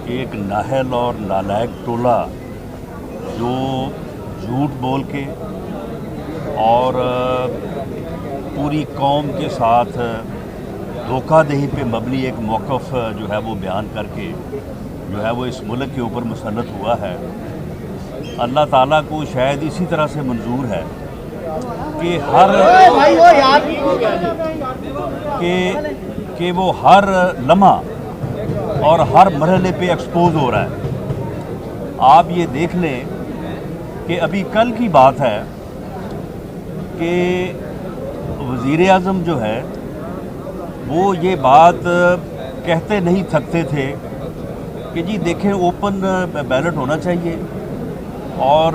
ایک نااہل اور نالائق ٹولہ جو جھوٹ بول کے اور پوری قوم کے ساتھ دھوکہ دہی پہ مبنی ایک موقف جو ہے وہ بیان کر کے جو ہے وہ اس ملک کے اوپر مسلط ہوا ہے. اللہ تعالیٰ کو شاید اسی طرح سے منظور ہے کہ وہ ہر لمحہ اور ہر مرحلے پہ ایکسپوز ہو رہا ہے. آپ یہ دیکھ لیں کہ ابھی کل کی بات ہے کہ وزیر اعظم جو ہے وہ یہ بات کہتے نہیں تھکتے تھے کہ جی دیکھیں اوپن بیلٹ ہونا چاہیے اور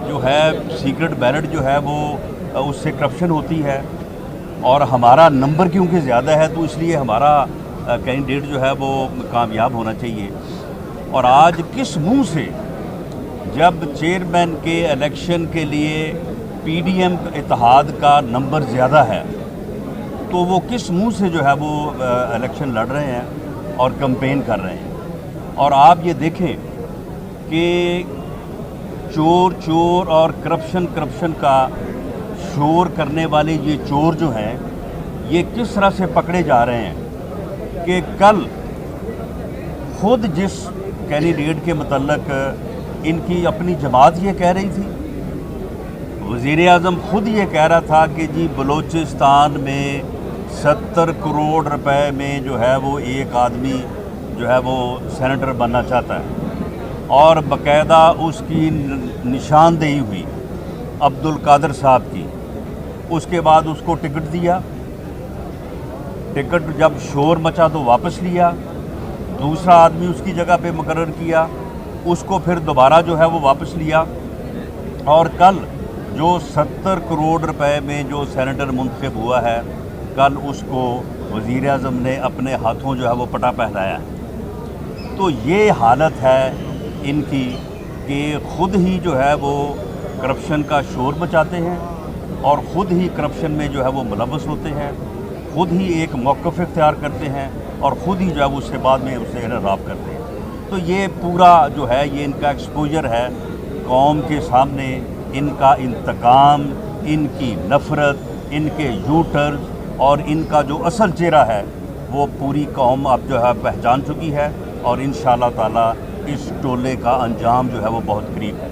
جو ہے سیکرٹ بیلٹ جو ہے وہ اس سے کرپشن ہوتی ہے اور ہمارا نمبر کیونکہ زیادہ ہے تو اس لیے ہمارا کینڈیڈیٹ جو ہے وہ کامیاب ہونا چاہیے. اور آج کس منہ سے جب چیئرمین کے الیکشن کے لیے پی ڈی ایم اتحاد کا نمبر زیادہ ہے تو وہ کس منہ سے جو ہے وہ الیکشن لڑ رہے ہیں اور کمپین کر رہے ہیں. اور آپ یہ دیکھیں کہ چور اور کرپشن کا شور کرنے والے یہ چور جو ہیں یہ کس طرح سے پکڑے جا رہے ہیں کہ کل خود جس کینڈیڈیٹ کے متعلق ان کی اپنی جماعت یہ کہہ رہی تھی، وزیر اعظم خود یہ کہہ رہا تھا کہ جی بلوچستان میں 70 کروڑ روپے میں جو ہے وہ ایک آدمی جو ہے وہ سینیٹر بننا چاہتا ہے اور باقاعدہ اس کی نشاندہی ہوئی عبد القادر صاحب کی. اس کے بعد اس کو ٹکٹ دیا، ٹکٹ جب شور مچا تو واپس لیا، دوسرا آدمی اس کی جگہ پہ مقرر کیا، اس کو پھر دوبارہ جو ہے وہ واپس لیا. اور کل جو 70 کروڑ روپے میں جو سینیٹر منتخب ہوا ہے کل اس کو وزیر اعظم نے اپنے ہاتھوں جو ہے وہ پٹا پہنایا. تو یہ حالت ہے ان کی کہ خود ہی جو ہے وہ کرپشن کا شور مچاتے ہیں اور خود ہی کرپشن میں جو ہے وہ ملوث ہوتے ہیں، خود ہی ایک موقف اختیار کرتے ہیں اور خود ہی جو ہے اس سے بعد میں اسے انحراف کرتے ہیں. تو یہ پورا جو ہے یہ ان کا ایکسپوجر ہے قوم کے سامنے. ان کا انتقام، ان کی نفرت، ان کے یوٹرز اور ان کا جو اصل چہرہ ہے وہ پوری قوم اب جو ہے پہچان چکی ہے اور انشاءاللہ تعالیٰ اس ٹولے کا انجام جو ہے وہ بہت قریب ہے.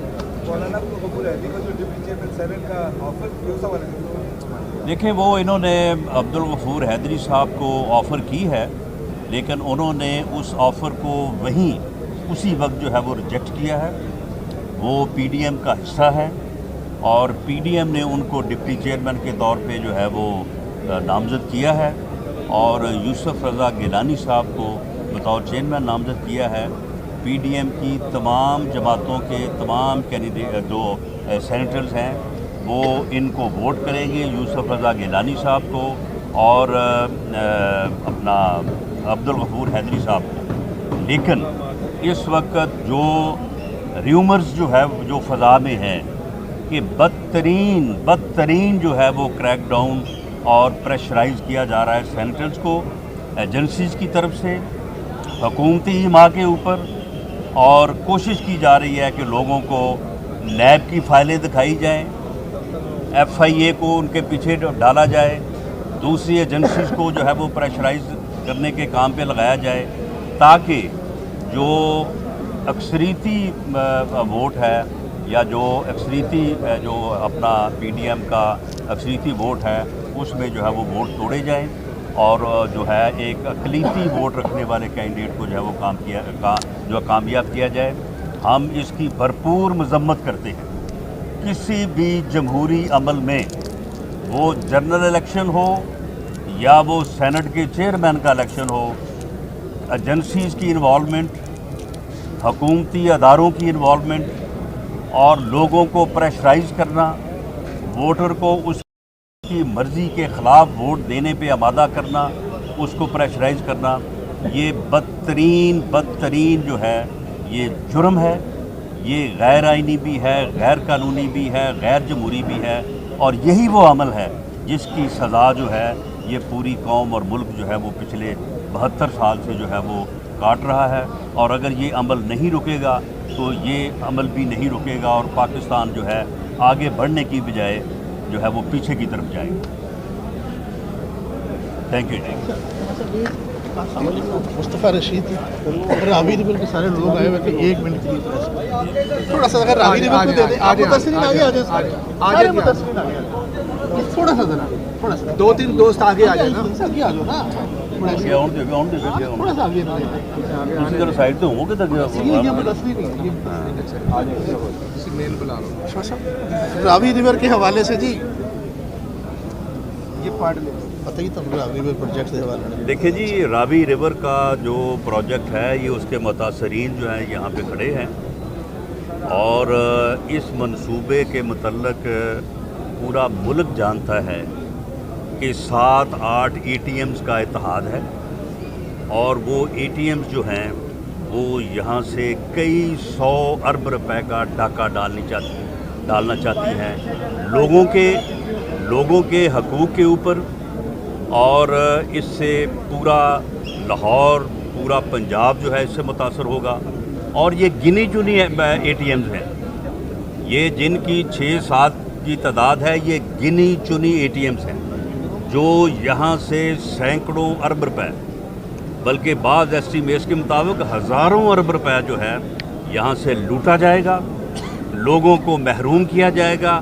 دیکھیں وہ انہوں نے عبد الغفور حیدری صاحب کو آفر کی ہے لیکن انہوں نے اس آفر کو اسی وقت جو ہے وہ ریجیکٹ کیا ہے. وہ پی ڈی ایم کا حصہ ہے اور پی ڈی ایم نے ان کو ڈپٹی چیئرمین کے طور پہ جو ہے وہ نامزد کیا ہے اور یوسف رضا گیلانی صاحب کو بطور چیئرمین نامزد کیا ہے. پی ڈی ایم کی تمام جماعتوں کے تمام کینڈیڈیٹ جو سینیٹرز ہیں وہ ان کو ووٹ کریں گے، یوسف رضا گیلانی صاحب کو اور اپنا عبد الغفور حیدری صاحب کو. لیکن اس وقت جو ریومرز جو ہے جو فضا میں ہیں کہ بدترین جو ہے وہ کریک ڈاؤن اور پریشرائز کیا جا رہا ہے سینیٹرز کو ایجنسیز کی طرف سے حکومتی ماں کے اوپر، اور کوشش کی جا رہی ہے کہ لوگوں کو نیب کی فائلیں دکھائی جائیں، ایف آئی اے کو ان کے پیچھے ڈالا جائے، دوسری ایجنسیز کو جو ہے وہ پریشرائز کرنے کے کام پہ لگایا جائے تاکہ جو اکثریتی ووٹ ہے یا جو اکثریتی جو اپنا پی ڈی ایم کا اکثریتی ووٹ ہے اس میں جو ہے وہ ووٹ توڑے جائیں اور جو ہے ایک اقلیتی ووٹ رکھنے والے کینڈیڈیٹ کو جو ہے وہ کامیاب کیا جائے. ہم اس کی بھرپور مذمت کرتے ہیں. کسی بھی جمہوری عمل میں وہ جنرل الیکشن ہو یا وہ سینٹ کے چیئرمین کا الیکشن ہو، ایجنسیز کی انوالومنٹ، حکومتی اداروں کی انوالومنٹ اور لوگوں کو پریشرائز کرنا، ووٹر کو اس کی مرضی کے خلاف ووٹ دینے پہ آمادہ کرنا، اس کو پریشرائز کرنا، یہ بدترین جو ہے یہ جرم ہے. یہ غیر آئینی بھی ہے، غیر قانونی بھی ہے، غیر جمہوری بھی ہے اور یہی وہ عمل ہے جس کی سزا جو ہے یہ پوری قوم اور ملک جو ہے وہ پچھلے 72 سال سے جو ہے وہ کاٹ رہا ہے، اور اگر یہ عمل نہیں رکے گا تو یہ عمل بھی نہیں رکے گا، اور پاکستان جو ہے آگے بڑھنے کی بجائے جو ہے وہ پیچھے کی طرف جائے گا۔ تھینک یو جی۔ مصطفیٰ رشید راوی ریور کے سارے لوگ آئے ہوئے کہ 1 منٹ کے لیے تھوڑا سا اگر راوی ریور کو دے دیں، آپ متاثرین آگے آ جائیں، سارے متاثرین آگے آ جائیں، تھوڑا سا ذرا، تھوڑا سا 2-3 دوست آگے آ جائیں نا، آگے آ جاؤ نا، تھوڑا سا آگے اسی طرح سائڈ تو ہوں کہ تک یہ متاثرین راوی ریور کے حوالے سے جی یہ پارٹ لے پتہ ہی تو راوی ریور پروجیکٹ کے حوالے سے دیکھیں جی، راوی ریور کا جو پروجیکٹ ہے یہ اس کے متاثرین جو ہیں یہاں پہ کھڑے ہیں، اور اس منصوبے کے متعلق پورا ملک جانتا ہے کہ 7-8 ATMs کا اتحاد ہے، اور وہ ATMs جو ہیں وہ یہاں سے کئی 100 ارب روپے کا ڈاکہ ڈالنا چاہتی ہیں لوگوں کے حقوق کے اوپر، اور اس سے پورا لاہور، پورا پنجاب جو ہے اس سے متاثر ہوگا۔ اور یہ گنی چنی ATMs ہیں، یہ جن کی 6-7 کی تعداد ہے، یہ گنی چنی ATMs ہیں جو یہاں سے سینکڑوں ارب روپے، بلکہ بعض ایسٹیمیٹس کے مطابق ہزاروں ارب روپے جو ہے یہاں سے لوٹا جائے گا، لوگوں کو محروم کیا جائے گا،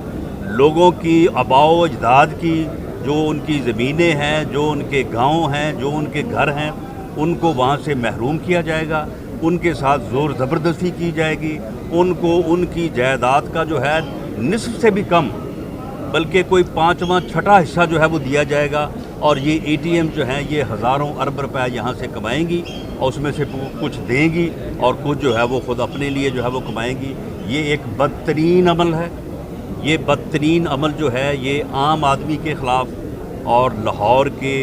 لوگوں کی آباء و اجداد کی جو ان کی زمینیں ہیں، جو ان کے گاؤں ہیں، جو ان کے گھر ہیں، ان کو وہاں سے محروم کیا جائے گا، ان کے ساتھ زور زبردستی کی جائے گی، ان کو ان کی جائیداد کا جو ہے نصف سے بھی کم، بلکہ کوئی 5واں-6واں حصہ جو ہے وہ دیا جائے گا، اور یہ ATM جو ہیں یہ ہزاروں ارب روپے یہاں سے کمائیں گی، اور اس میں سے کچھ دیں گی اور کچھ جو ہے وہ خود اپنے لیے جو ہے وہ کمائیں گی۔ یہ ایک بدترین عمل ہے، یہ بدترین عمل جو ہے یہ عام آدمی کے خلاف اور لاہور کے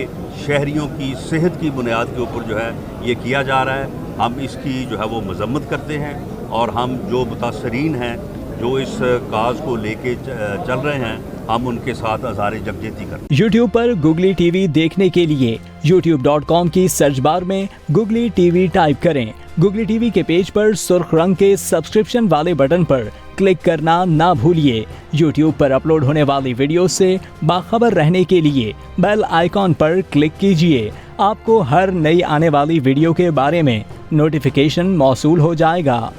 شہریوں کی صحت کی بنیاد کے اوپر جو ہے یہ کیا جا رہا ہے۔ ہم اس کی جو ہے وہ مذمت کرتے ہیں، اور ہم جو متاثرین ہیں جو اس کاز کو لے کے چل رہے ہیں، ہم ان کے ساتھ اظہار یکجہتی کرتے ہیں۔ یوٹیوب پر گوگلی ٹی وی دیکھنے کے لیے youtube.com کی سرچ بار میں گوگلی ٹی وی ٹائپ کریں۔ گوگلی ٹی وی کے پیج پر سرخ رنگ کے سبسکرپشن والے بٹن پر کلک کرنا نہ بھولیے۔ یوٹیوب پر اپلوڈ ہونے والی ویڈیو سے باخبر رہنے کے لیے بیل آئیکن پر کلک کیجیے۔ آپ کو ہر نئی آنے والی ویڈیو کے بارے میں نوٹیفیکیشن موصول ہو جائے گا۔